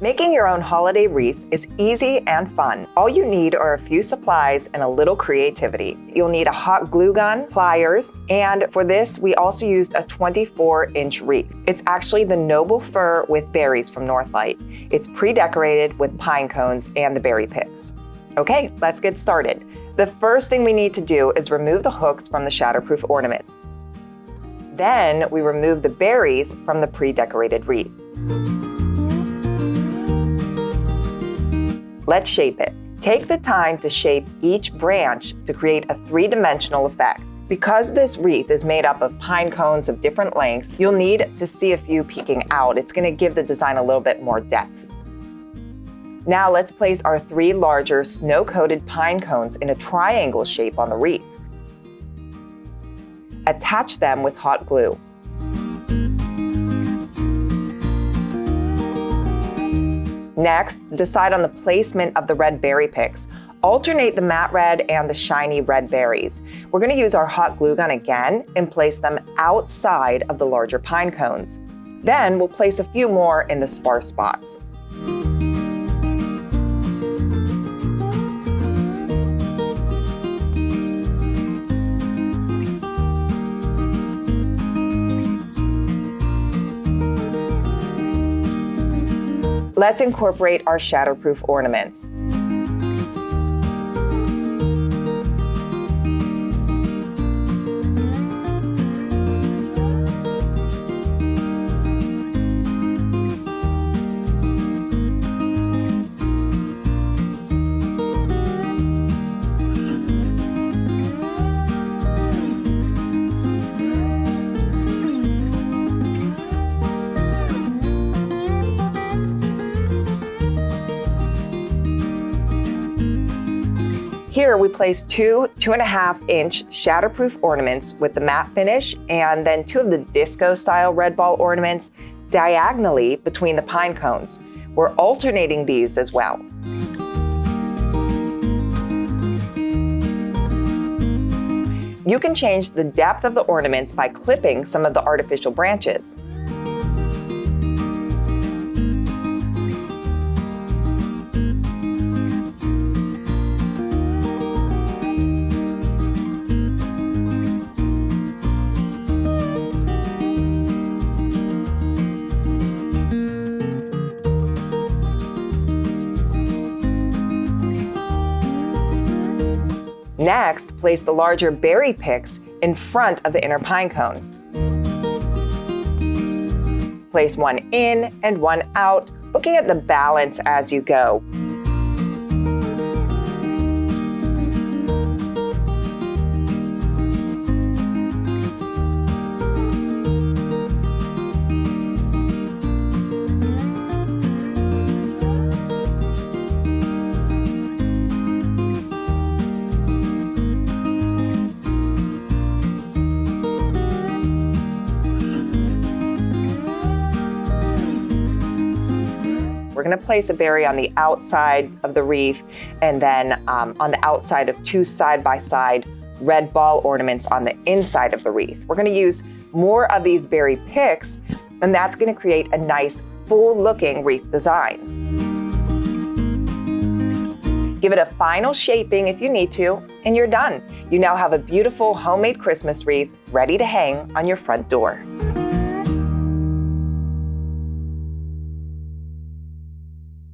Making your own holiday wreath is easy and fun. All you need are a few supplies and a little creativity. You'll need a hot glue gun, pliers, and for this, we also used a 24-inch wreath. It's actually the noble fir with berries from Northlight. It's pre-decorated with pine cones and the berry picks. Okay, let's get started. The first thing we need to do is remove the hooks from the shatterproof ornaments. Then we remove the berries from the pre-decorated wreath. Let's shape it. Take the time to shape each branch to create a three-dimensional effect. Because this wreath is made up of pine cones of different lengths, you'll need to see a few peeking out. It's going to give the design a little bit more depth. Now let's place our three larger snow-coated pine cones in a triangle shape on the wreath. Attach them with hot glue. Next, decide on the placement of the red berry picks. Alternate the matte red and the shiny red berries. We're going to use our hot glue gun again and place them outside of the larger pine cones. Then we'll place a few more in the sparse spots. Let's incorporate our shatterproof ornaments. Here we place two 2.5-inch shatterproof ornaments with the matte finish and then two of the disco style red ball ornaments diagonally between the pine cones. We're alternating these as well. You can change the depth of the ornaments by clipping some of the artificial branches. Next, place the larger berry picks in front of the inner pine cone. Place one in and one out, looking at the balance as you go. We're going to place a berry on the outside of the wreath and then on the outside of two side-by-side red ball ornaments on the inside of the wreath. We're going to use more of these berry picks, and that's going to create a nice full-looking wreath design. Give it a final shaping if you need to, and you're done. You now have a beautiful homemade Christmas wreath ready to hang on your front door.